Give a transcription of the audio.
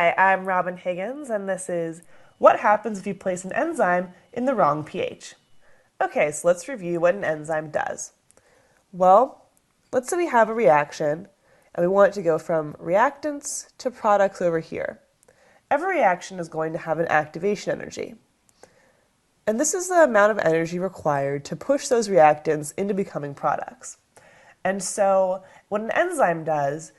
Hi, I'm Robin Higgins, and this is What Happens If You Place an Enzyme in the Wrong pH. Okay, so let's review what an enzyme does. Well, let's say we have a reaction, and we want it to go from reactants to products over here. Every reaction is going to have an activation energy. And this is the amount of energy required to push those reactants into becoming products. And so what an enzyme does